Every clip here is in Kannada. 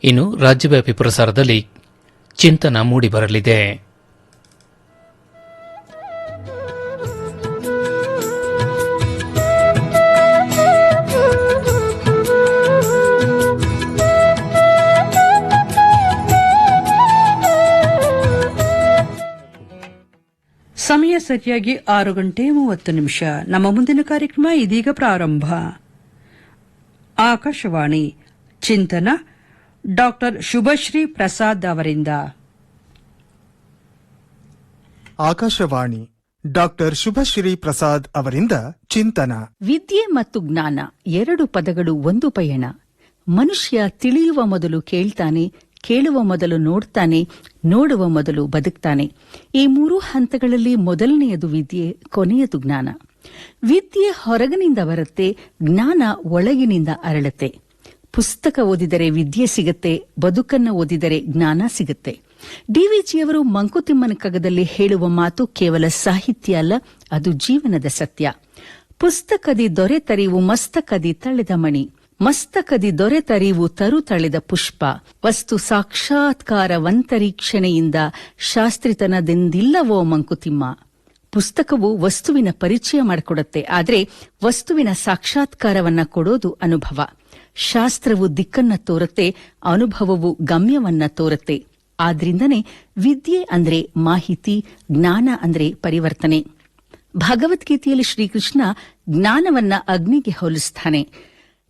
ಇನ್ನು ರಾಜ್ಯವ್ಯಾಪಿ ಪ್ರಸಾರದಲ್ಲಿ ಚಿಂತನ ಮೂಡಿಬರಲಿದೆ. ಸಮಯ ಸರಿಯಾಗಿ 6:30 ನಮ್ಮ ಮುಂದಿನ ಕಾರ್ಯಕ್ರಮ ಇದೀಗ ಪ್ರಾರಂಭ. ಆಕಾಶವಾಣಿ ಚಿಂತನ ಡಾಕ್ಟರ್ ಶುಭಶ್ರೀ ಪ್ರಸಾದ್ ಅವರಿಂದ. ಆಕಾಶವಾಣಿ ಡಾಕ್ಟರ್ ಶುಭಶ್ರೀ ಪ್ರಸಾದ್ ಅವರಿಂದ ಚಿಂತನ. ವಿದ್ಯೆ ಮತ್ತು ಜ್ಞಾನ ಎರಡು ಪದಗಳು ಒಂದು ಪಯಣ. ಮನುಷ್ಯ ತಿಳಿಯುವ ಮೊದಲು ಕೇಳ್ತಾನೆ, ಕೇಳುವ ಮೊದಲು ನೋಡ್ತಾನೆ, ನೋಡುವ ಮೊದಲು ಬದುಕ್ತಾನೆ. ಈ ಮೂರು ಹಂತಗಳಲ್ಲಿ ಮೊದಲನೆಯದು ವಿದ್ಯೆ, ಕೊನೆಯದು ಜ್ಞಾನ. ವಿದ್ಯೆ ಹೊರಗಿನಿಂದ ಬರುತ್ತೆ, ಜ್ಞಾನ ಒಳಗಿನಿಂದ ಅರಳುತ್ತೆ. ಪುಸ್ತಕ ಓದಿದರೆ ವಿದ್ಯೆ ಸಿಗುತ್ತೆ, ಬದುಕನ್ನು ಓದಿದರೆ ಜ್ಞಾನ ಸಿಗುತ್ತೆ. ಡಿವಿಜಿಯವರು ಮಂಕುತಿಮ್ಮನ ಕಗ್ಗದಲ್ಲಿ ಹೇಳುವ ಮಾತು ಕೇವಲ ಸಾಹಿತ್ಯ ಅಲ್ಲ, ಅದು ಜೀವನದ ಸತ್ಯ. ಪುಸ್ತಕದಿ ದೊರೆತರಿವು ಮಸ್ತಕದಿ ತಳೆದ ಮಣಿ, ಮಸ್ತಕದಿ ದೊರೆತರಿವು ತರು ತಳೆದ ಪುಷ್ಪ, ವಸ್ತು ಸಾಕ್ಷಾತ್ಕಾರವಂತರೀಕ್ಷಣೆಯಿಂದ ಶಾಸ್ತ್ರಿತನದೆಂದಿಲ್ಲವೋ ಮಂಕುತಿಮ್ಮ. ಪುಸ್ತಕವು ವಸ್ತುವಿನ ಪರಿಚಯ ಮಾಡಿಕೊಡುತ್ತೆ, ಆದರೆ ವಸ್ತುವಿನ ಸಾಕ್ಷಾತ್ಕಾರವನ್ನ ಕೊಡೋದು ಅನುಭವ. ಶಾಸ್ತ್ರವು ದಿಕ್ಕನ್ನ ತೋರುತ್ತೆ, ಅನುಭವವು ಗಮ್ಯವನ್ನ ತೋರುತ್ತೆ. ಆದ್ರಿಂದನೇ ವಿದ್ಯೆ ಅಂದ್ರೆ ಮಾಹಿತಿ, ಜ್ಞಾನ ಅಂದ್ರೆ ಪರಿವರ್ತನೆ. ಭಗವದ್ಗೀತೆಯಲ್ಲಿ ಶ್ರೀಕೃಷ್ಣ ಜ್ಞಾನವನ್ನ ಅಗ್ನಿಗೆ ಹೋಲಿಸ್ತಾನೆ.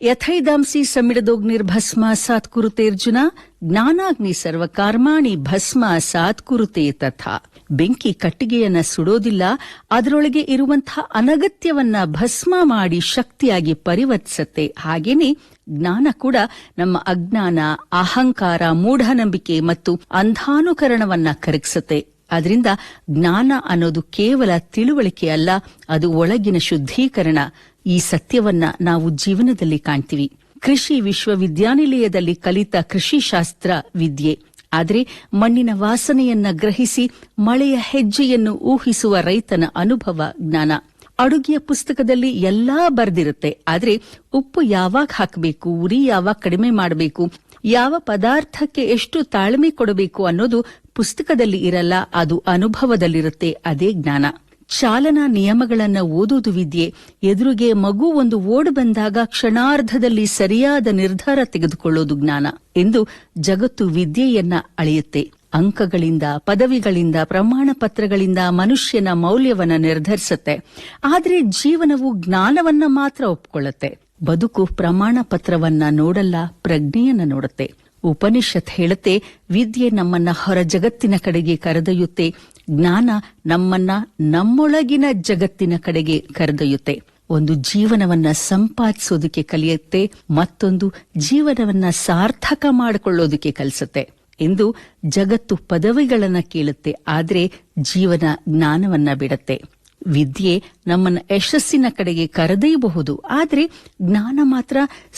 ಯಥೈದಾಂಸಿ ಸಮಿಡದೋಗ್ನಿರ್ಭಸ್ಮ ಸಾತ್ ಕುರುತೇರ್ಜುನ, ಜ್ಞಾನಾಗ್ನಿ ಸರ್ವಕರ್ಮಾಣಿ ಭಸ್ಮ ಸಾತ್ ಕುರುತೆ ತಥಾ. ಬೆಂಕಿ ಕಟ್ಟಿಗೆಯನ್ನ ಸುಡೋದಿಲ್ಲ, ಅದರೊಳಗೆ ಇರುವಂತಹ ಅನಗತ್ಯವನ್ನ ಭಸ್ಮ ಮಾಡಿ ಶಕ್ತಿಯಾಗಿ ಪರಿವರ್ತಿಸುತ್ತೆ. ಹಾಗೇನೆ ಜ್ಞಾನ ಕೂಡ ನಮ್ಮ ಅಜ್ಞಾನ, ಅಹಂಕಾರ, ಮೂಢನಂಬಿಕೆ ಮತ್ತು ಅಂಧಾನುಕರಣವನ್ನ ಕರಗಿಸುತ್ತೆ. ಅದರಿಂದ ಜ್ಞಾನ ಅನ್ನೋದು ಕೇವಲ ತಿಳುವಳಿಕೆ ಅಲ್ಲ, ಅದು ಒಳಗಿನ ಶುದ್ಧೀಕರಣ. ಈ ಸತ್ಯವನ್ನ ನಾವು ಜೀವನದಲ್ಲಿ ಕಾಣ್ತೀವಿ. ಕೃಷಿ ವಿಶ್ವವಿದ್ಯಾನಿಲಯದಲ್ಲಿ ಕಲಿತ ಕೃಷಿಶಾಸ್ತ್ರ ವಿದ್ಯೆ, ಆದರೆ ಮಣ್ಣಿನ ವಾಸನೆಯನ್ನ ಗ್ರಹಿಸಿ ಮಳೆಯ ಹೆಜ್ಜೆಯನ್ನು ಊಹಿಸುವ ರೈತನ ಅನುಭವ ಜ್ಞಾನ. ಅಡುಗೆಯ ಪುಸ್ತಕದಲ್ಲಿ ಎಲ್ಲಾ ಬರ್ದಿರುತ್ತೆ, ಆದ್ರೆ ಉಪ್ಪು ಯಾವಾಗ ಹಾಕಬೇಕು, ಉರಿ ಯಾವಾಗ ಕಡಿಮೆ ಮಾಡಬೇಕು, ಯಾವ ಪದಾರ್ಥಕ್ಕೆ ಎಷ್ಟು ತಾಳ್ಮೆ ಕೊಡಬೇಕು ಅನ್ನೋದು ಪುಸ್ತಕದಲ್ಲಿ ಇರಲ್ಲ, ಅದು ಅನುಭವದಲ್ಲಿರುತ್ತೆ. ಅದೇ ಜ್ಞಾನ. ಚಾಲನಾ ನಿಯಮಗಳನ್ನ ಓದುವುದು ವಿದ್ಯೆ. ಎದುರಿಗೆ ಮಗು ಒಂದು ಓಡ್ ಬಂದಾಗ ಕ್ಷಣಾರ್ಧದಲ್ಲಿ ಸರಿಯಾದ ನಿರ್ಧಾರ ತೆಗೆದುಕೊಳ್ಳೋದು ಜ್ಞಾನ ಎಂದು ಜಗತ್ತು ವಿದ್ಯೆಯನ್ನ ಅಳೆಯುತ್ತೆ. ಅಂಕಗಳಿಂದ, ಪದವಿಗಳಿಂದ, ಪ್ರಮಾಣ ಪತ್ರಗಳಿಂದ ಮನುಷ್ಯನ ಮೌಲ್ಯವನ್ನ ನಿರ್ಧರಿಸುತ್ತೆ. ಆದರೆ ಜೀವನವು ಜ್ಞಾನವನ್ನ ಮಾತ್ರ ಒಪ್ಕೊಳ್ಳುತ್ತೆ. ಬದುಕು ಪ್ರಮಾಣ ಪತ್ರವನ್ನ ನೋಡಲ್ಲ, ಪ್ರಜ್ಞೆಯನ್ನ ನೋಡುತ್ತೆ. ಉಪನಿಷತ್ ಹೇಳುತ್ತೆ, ವಿದ್ಯೆ ನಮ್ಮನ್ನ ಹೊರ ಜಗತ್ತಿನ ಕಡೆಗೆ ಕರೆದೊಯ್ಯುತ್ತೆ, ಜ್ಞಾನ ನಮ್ಮನ್ನ ನಮ್ಮೊಳಗಿನ ಜಗತ್ತಿನ ಕಡೆಗೆ ಕರೆದೊಯ್ಯುತ್ತೆ. ಒಂದು ಜೀವನವನ್ನ ಸಂಪಾದಿಸೋದಕ್ಕೆ ಕಲಿಯುತ್ತೆ, ಮತ್ತೊಂದು ಜೀವನವನ್ನ ಸಾರ್ಥಕ ಮಾಡಿಕೊಳ್ಳೋದಕ್ಕೆ ಕಲಿಸುತ್ತೆ. ಎಂದು ಜಗತ್ತು ಪದವಿಗಳನ್ನ ಕೇಳುತ್ತೆ, ಆದ್ರೆ ಜೀವನ ಜ್ಞಾನವನ್ನ ಬಿಡುತ್ತೆ. ವಿದ್ಯೆ ನಮ್ಮನ್ನ ಯಶಸ್ಸಿನ ಕಡೆಗೆ ಕರೆದೊಯ್ಯಬಹುದು, ಆದ್ರೆ ಜ್ಞಾನ ಮಾತ್ರ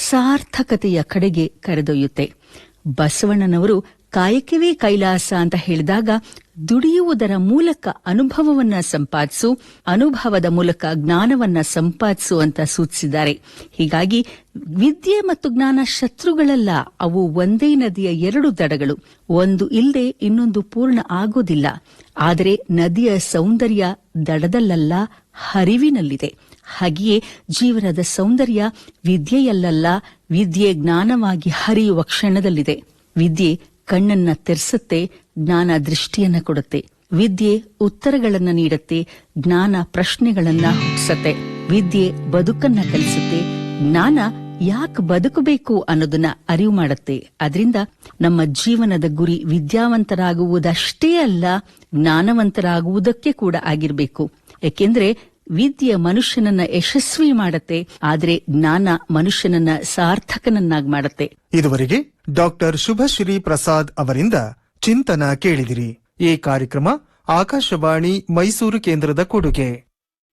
ಸಾರ್ಥಕತೆಯ ಕಡೆಗೆ ಕರೆದೊಯ್ಯುತ್ತೆ. ಬಸವಣ್ಣನವರು ಕಾಯಕವೇ ಕೈಲಾಸ ಅಂತ ಹೇಳಿದಾಗ ದುಡಿಯುವುದರ ಮೂಲಕ ಅನುಭವವನ್ನ ಸಂಪಾದಿಸು, ಅನುಭವದ ಮೂಲಕ ಜ್ಞಾನವನ್ನ ಸಂಪಾದಿಸು ಅಂತ ಸೂಚಿಸಿದ್ದಾರೆ. ಹೀಗಾಗಿ ವಿದ್ಯೆ ಮತ್ತು ಜ್ಞಾನ ಶತ್ರುಗಳಲ್ಲ, ಅವು ಒಂದೇ ನದಿಯ ಎರಡು ದಡಗಳು. ಒಂದು ಇಲ್ಲದೆ ಇನ್ನೊಂದು ಪೂರ್ಣ ಆಗೋದಿಲ್ಲ. ಆದರೆ ನದಿಯ ಸೌಂದರ್ಯ ದಡದಲ್ಲಲ್ಲ, ಹರಿವಿನಲ್ಲಿದೆ. ಹಾಗೆಯೇ ಜೀವನದ ಸೌಂದರ್ಯ ವಿದ್ಯೆಯಲ್ಲ, ವಿದ್ಯೆ ಜ್ಞಾನವಾಗಿ ಹರಿಯುವ ಕ್ಷಣದಲ್ಲಿದೆ. ವಿದ್ಯೆ ಕಣ್ಣನ್ನ ತೆರೆಸುತ್ತೆ, ಜ್ಞಾನ ದೃಷ್ಟಿಯನ್ನ ಕೊಡುತ್ತೆ. ವಿದ್ಯೆ ಉತ್ತರಗಳನ್ನ ನೀಡುತ್ತೆ, ಜ್ಞಾನ ಪ್ರಶ್ನೆಗಳನ್ನ ಹುಟ್ಟಿಸುತ್ತೆ. ವಿದ್ಯೆ ಬದುಕನ್ನ ಕಲಿಸುತ್ತೆ, ಜ್ಞಾನ ಯಾಕೆ ಬದುಕಬೇಕು ಅನ್ನೋದನ್ನ ಅರಿವು ಮಾಡುತ್ತೆ. ಅದರಿಂದ ನಮ್ಮ ಜೀವನದ ಗುರಿ ವಿದ್ಯಾವಂತರಾಗುವುದಷ್ಟೇ ಅಲ್ಲ, ಜ್ಞಾನವಂತರಾಗುವುದಕ್ಕೆ ಕೂಡ ಆಗಿರಬೇಕು. ಯಾಕೆಂದ್ರೆ ವಿದ್ಯೆ ಮನುಷ್ಯನನ್ನ ಯಶಸ್ವಿ ಮಾಡುತ್ತೆ, ಆದರೆ ಜ್ಞಾನ ಮನುಷ್ಯನನ್ನ ಸಾರ್ಥಕನನ್ನಾಗಿ ಮಾಡುತ್ತೆ. ಇದುವರೆಗೆ ಡಾಕ್ಟರ್ ಶುಭಶ್ರೀ ಪ್ರಸಾದ್ ಅವರಿಂದ ಚಿಂತನ ಕೇಳಿದಿರಿ. ಈ ಕಾರ್ಯಕ್ರಮ ಆಕಾಶವಾಣಿ ಮೈಸೂರು ಕೇಂದ್ರದ ಕೊಡುಗೆ.